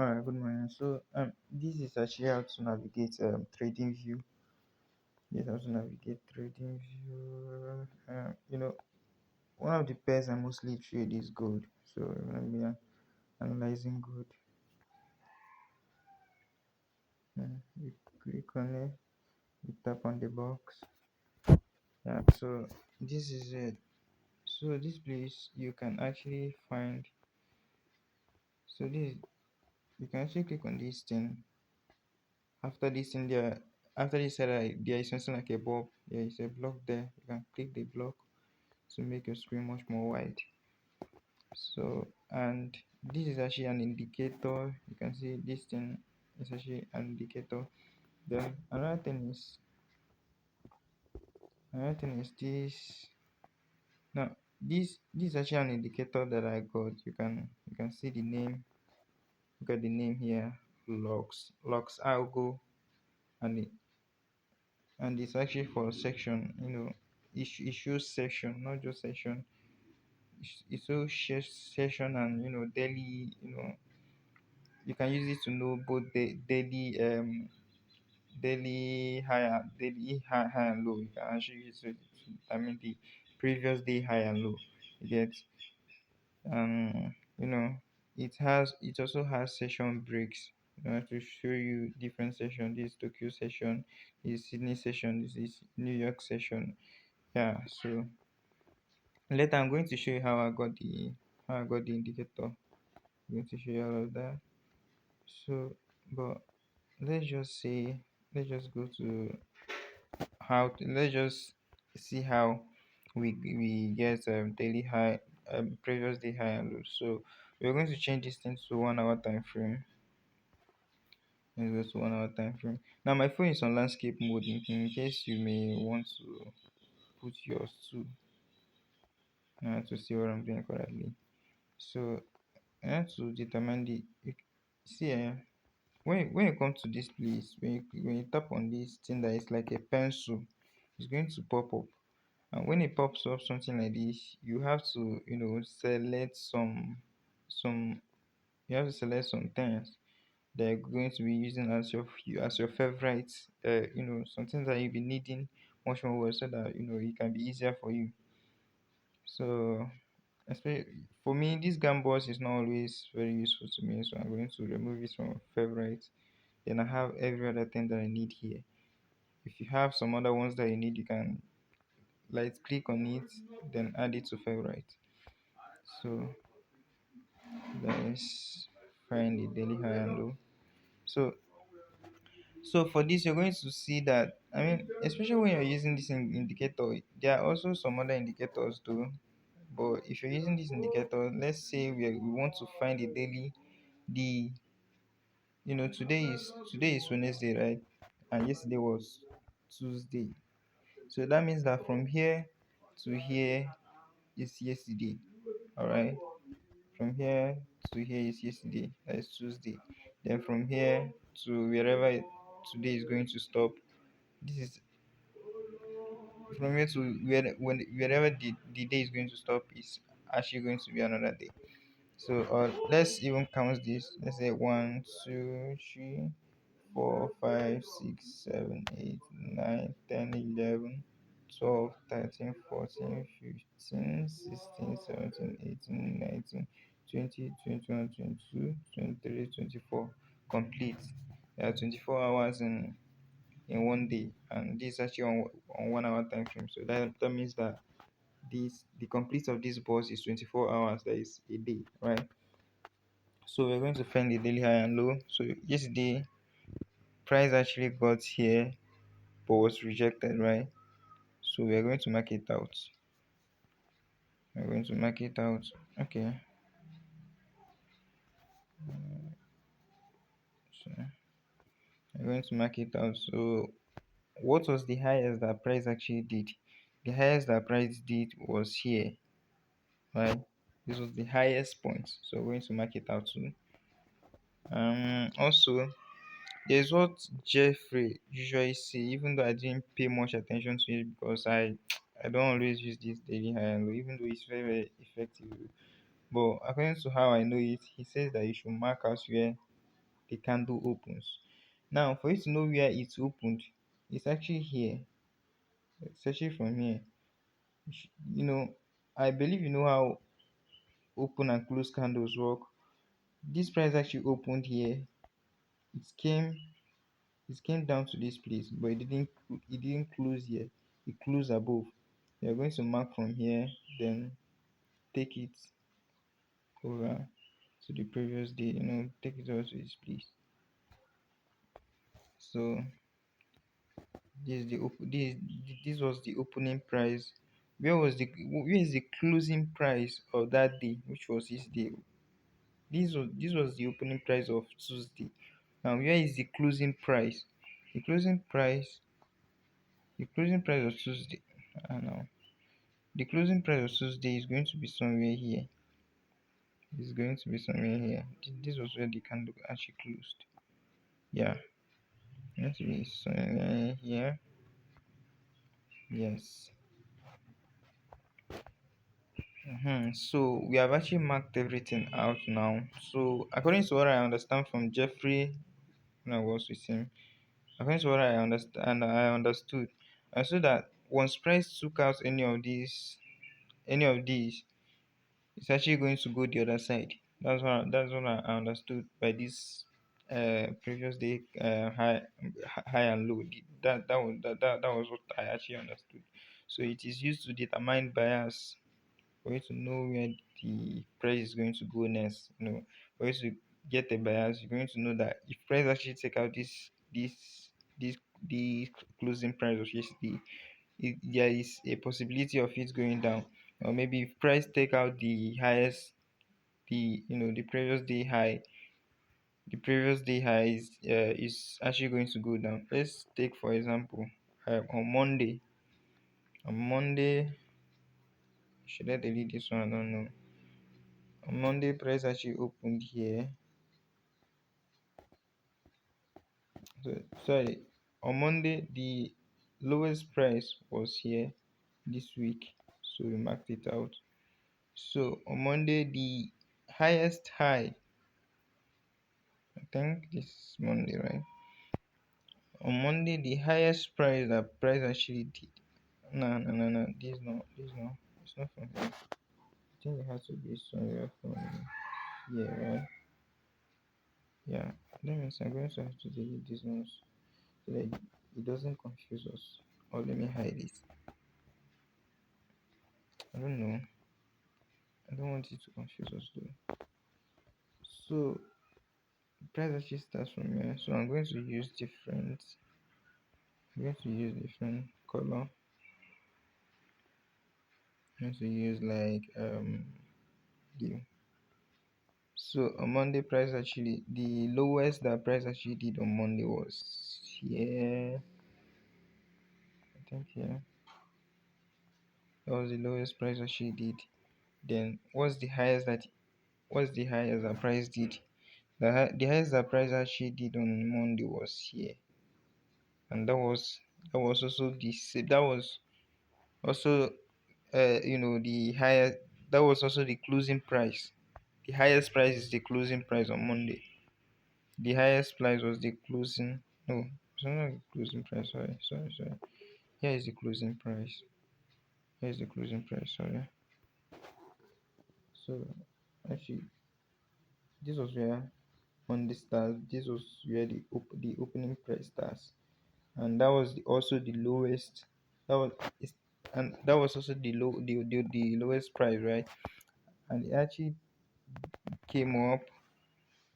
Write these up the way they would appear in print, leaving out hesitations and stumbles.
Alright, good morning. So, this is actually how to navigate trading view. Yes, how to navigate trading view. One of the pairs I mostly trade is gold. So, we're gonna be analyzing gold. We click on it, we tap on the box. Yeah. So this is it. So this place you can actually find. So this you can actually click on this thing. After this thing there, after this there is something like a bulb. There is a block there. You can click the block to make your screen much more wide. So, and this is actually an indicator. You can see this thing is actually an indicator. Then another thing is this. Now this is actually an indicator that I got. You can see the name. Look at the name here. Lux algo, and it's actually for section. It shows section, not just section. It shows session and daily. You can use it to know both the daily high and low. You can actually use it to determine the previous day high and low. You get um you know it also has session breaks, to show you different session. This is Tokyo session, this is Sydney session, this is New York session. Yeah. So later I'm going to show you how I got the indicator. I'm going to show you all of that. So, but let's just say, let's just go to let's just see how we get daily high, previous day high and low. So we're going to change this thing to 1 hour time frame. Let's go to 1 hour time frame. Now my phone is on landscape mode in case you may want to put yours too, to see what I'm doing correctly. So I have to determine see, when you come to this place, when you tap on this thing that is like a pencil, it's going to pop up. And when it pops up something like this, you have to select some you have to select some things that you're going to be using as your favorite, some things that you'll be needing much more well, so that it can be easier for you. So especially for me, this gambus is not always very useful to me, so I'm going to remove it from favorites. Then I have every other thing that I need here. If you have some other ones that you need, you can click on it, then add it to favorite. So let's find the daily high and low. So for this, you're going to see that, I mean, especially when you're using this indicator, there are also some other indicators too. But if you're using this indicator, let's say we want to find the daily, the today is Wednesday, right? And yesterday was Tuesday. So that means that from here to here is yesterday. All right. From here to here is yesterday. That is Tuesday. Then from here to wherever today is going to stop. This is from here to wherever the day is going to stop is actually going to be another day. So let's even count this. Let's say 1, 2, 3, 4, 5, 6, 7, 8, 9, 10, 11, 12, 13, 14, 15, 16, 17, 18, 19, 20, 21, 22, 23, 24. Complete. There are 24 hours in one day, and this is actually on 1 hour time frame. So that means that the complete of this bus is 24 hours. That is a day, right? So we're going to find the daily high and low. So yesterday price actually got here but was rejected, right? So we're going to mark it out. We're going to mark it out. Okay. So we're going to mark it out. So what was the highest that price actually did? The highest that price did was here, right? This was the highest point. So we're going to mark it out too. Also, there's what Jeffrey usually say, even though I didn't pay much attention to it because I don't always use this daily high and low, even though it's very, very effective. But according to how I know it, he says that you should mark out where the candle opens. Now for you to know where it's opened, it's actually here. It's actually from here. You know, I believe you know how open and close candles work. This price actually opened here. It came it came down to this place, but it didn't close here. It closed above. You're going to mark from here, then take it over to the previous day, take it over to this place. So this was the opening price. Where is the closing price of that day, which was this day? This was the opening price of Tuesday. Now where is the closing price? The closing price the closing price of Tuesday. Now the closing price of Tuesday is going to be somewhere here. It's going to be somewhere here. This was where the candle actually closed. Yeah, it has to be somewhere here. Yes. So we have actually marked everything out now. So according to what I understand from Jeffrey when I was with him, according to what I understood that once price took out any of these, it's actually going to go the other side. That's what I understood by this previous day high and low. That was what I actually understood. So it is used to determine bias for you to know where the price is going to go next. For you to get a bias, you're going to know that if price actually take out this the closing price of yesterday, there is a possibility of it going down. Or maybe if price take out the highest, the previous day high is actually going to go down. Let's take for example, on Monday, should I delete this one? I don't know. On Monday, price actually opened here. So, sorry, on Monday, the lowest price was here this week. So we marked it out. So on Monday, the highest high, I think this is Monday, right? On Monday, the highest price that price actually did. No, no, no, no. This no. It's not from here. I think it has to be somewhere from here, right? Yeah. Let me see. I'm going to have to delete these ones so that it doesn't confuse us. Or let me hide it. I don't know. I don't want it to confuse us though. So price actually starts from here. So I'm going to use different. I'm going to use different color. I'm going to use like blue. So on Monday, price actually the lowest that price actually did on Monday was here. I think here. That was the lowest price actually did. Then what's the highest that price did? The highest that price actually did on Monday was here, and that was also the same. That was also the highest. That was also the closing price. The highest price is the closing price on Monday. The highest price was the closing. No, it's not the closing price. Sorry, sorry, sorry. Here is the closing price. Here is the closing price. Sorry. So actually, this was where Monday starts. This was where the opening price starts, and that was also the lowest. That was it's, and that was also the lowest price, right? And it actually came up.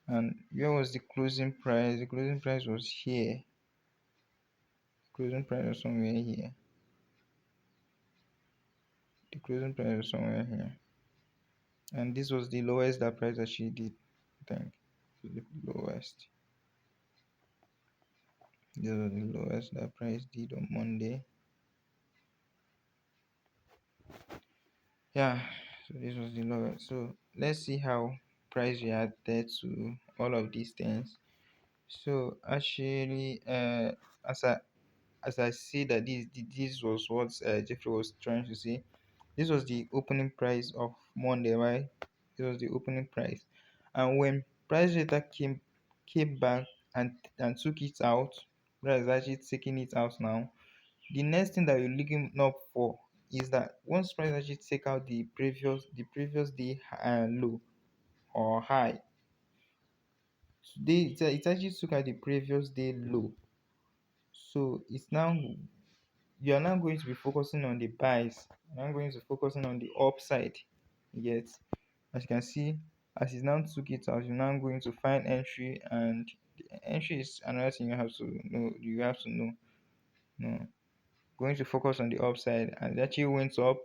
And where was the closing price? The closing price was here. Closing price was somewhere here. The closing price was somewhere here. And this was the lowest that price actually did. I think the lowest. This was the lowest that price did on Monday. Yeah, so this was the lowest. So let's see how price reacted to all of these things. So actually, as I see that this was what Jeffrey was trying to say. This was the opening price of Monday, right? This was the opening price, and when price data came back and took it out, that is actually taking it out now, the next thing that you're looking up for is that once price actually take out the previous day low or high. Today it actually took out the previous day low. So it's now you are now going to be focusing on the buys. I'm going to focusing on the upside. Yet, as you can see, as it now took it out, you're now going to find entry, and the entry is another thing you have to know. You have to know. No, going to focus on the upside, and it actually went up.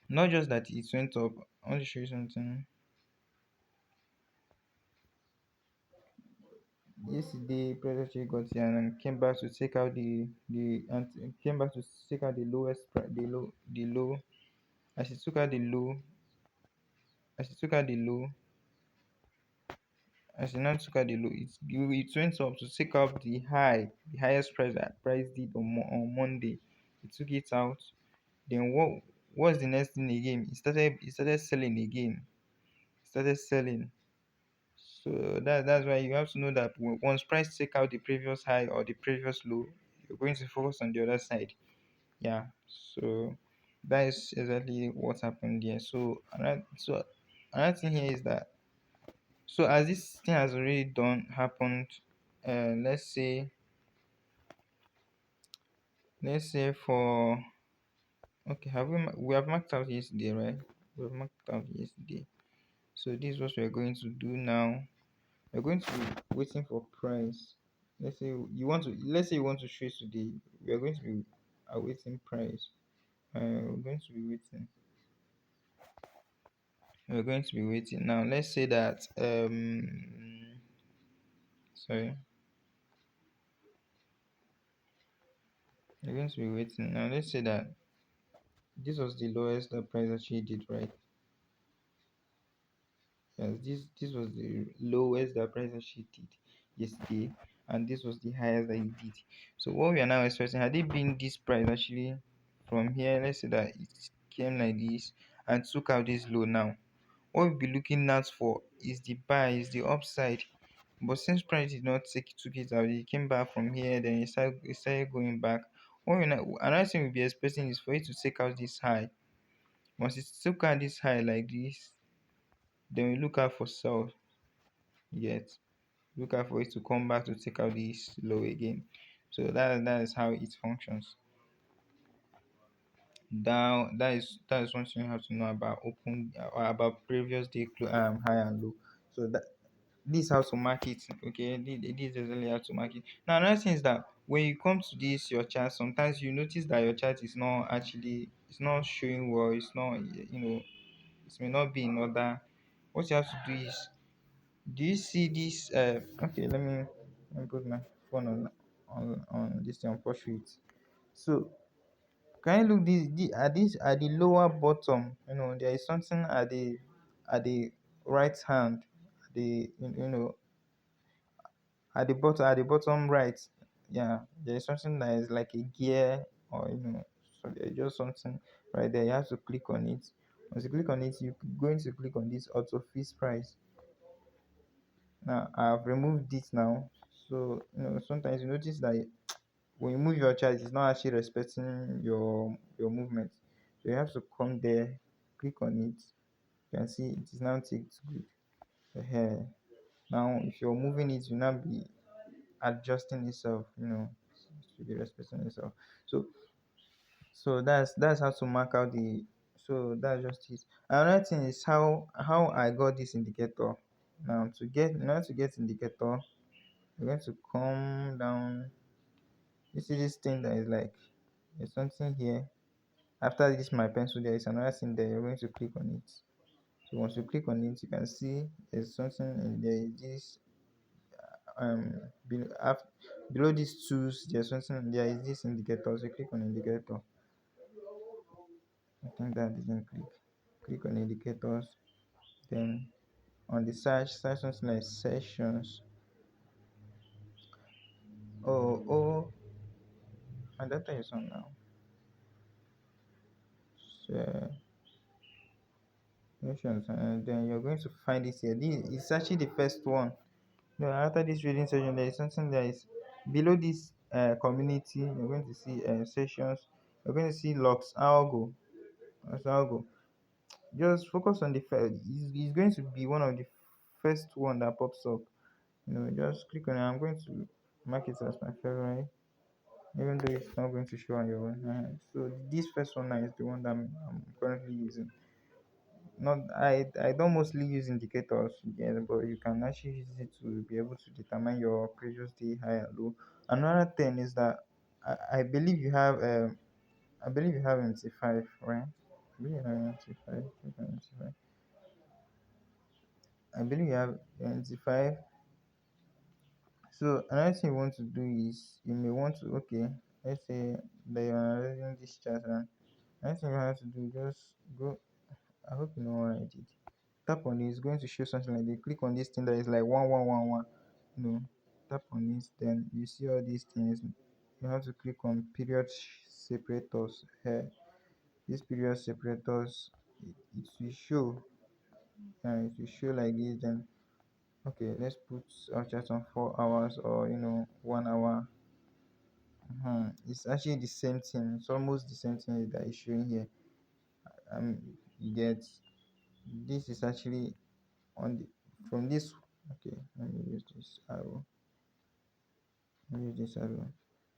Not just that it went up. I want to show you something. Yesterday, price actually got here and came back to take out the and came back to take out the lowest price, the low. As it took out the low, as it took out the low, as it now took out the low, it went up to take out the high, the highest price that price did on Monday. It took it out. Then what's the next thing again? It started selling again. It started selling. So that's why you have to know that once price take out the previous high or the previous low, you're going to focus on the other side. Yeah. So that is exactly what happened here. So another thing here is that, so as this thing has already done happened, let's say for, okay, we have marked out yesterday, right? We have marked out yesterday. So this is what we're going to do now. We're going to be waiting for price. Let's say you want to trade today. We are going to be awaiting price. We're going to be waiting. We're going to be waiting now. Let's say that sorry. We're going to be waiting now. Let's say that this was the lowest the price actually did, right? Yes, this was the lowest that price actually did yesterday, and this was the highest that it did. So what we are now expecting, had it been this price actually from here, let's say that it came like this and took out this low now. What we'll be looking out for is the buy, is the upside. But since price did not took it out, it came back from here, then it started going back. Another thing we'll be expecting is for it to take out this high. Once it took out this high like this, then we look out for sell. Yet look out for it to come back to take out this low again. So that is how it functions. Now that is one thing you have to know about open or about previous day high and low. So that this is how to mark it. Okay, this is exactly how to mark it. Now another thing is that when you come to this your chart, sometimes you notice that your chart is not actually, it's not showing well. It's not, it may not be in order. What you have to do is, do you see this? Okay, let me put my phone on this thing, on pursuit. So can you look this at the lower bottom? There is something at the right hand, at the you know at the bottom right. Yeah, there is something that is like a gear, or so there is just something right there. You have to click on it. Once you click on it, you're going to click on this auto fix price. Now I've removed it now. So sometimes you notice that when you move your chart, it's not actually respecting your movement. So you have to come there, click on it. You can see it is now ticked good. Here. Now if you're moving it, you now be adjusting itself, to be respecting itself. So that's how to mark out the, so that's just it. Another thing is how I got this indicator. Now to get indicator, you're going to come down. You see this thing that is like, there's something here. After this my pencil, there is another thing there. You're going to click on it. So once you click on it, you can see there's something in there. Is this below these tools, there's something, there is this indicator. So click on indicator. I think that didn't click on indicators. Then on the search something like sessions. Oh, my data is on now. So sessions, and then you're going to find it here. This is actually the first one. No, after this reading session, there is something that is below this community. You're going to see sessions. You're going to see logs. Algo. That's algo. Just focus on the first. It's going to be one of the first one that pops up. Just click on it. I'm going to mark it as my favorite, even though it's not going to show on your own. So this first one now is the one that I'm currently using. Not I don't mostly use indicators, yeah, but you can actually use it to be able to determine your previous day high and low. Another thing is that I believe you have MT5, right? I believe you have MT5. I believe you have MT5. So another thing you want to do is you may want to, okay, let's say that you're analyzing this chart, and another thing you have to do, just go. I hope you know what I did. Tap on it, it's going to show something like this. Click on this thing that is like 1111. Tap on this, then you see all these things. You have to click on period separators here. These period separators, it will show, it will show like this. Then okay, let's put our chart on 4 hours, or 1 hour. It's actually the same thing. It's almost the same thing that is showing here. You get, this is actually on the from this. Okay, let me use this arrow.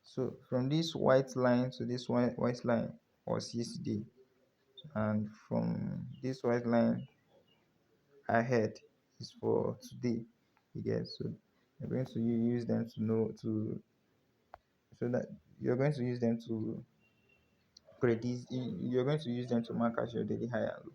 So from this white line to this white line was yesterday, and from this white line ahead is for today. You get, so you're going to use them to know to so that you're going to use them to predict. You're going to use them to mark as your daily high and low.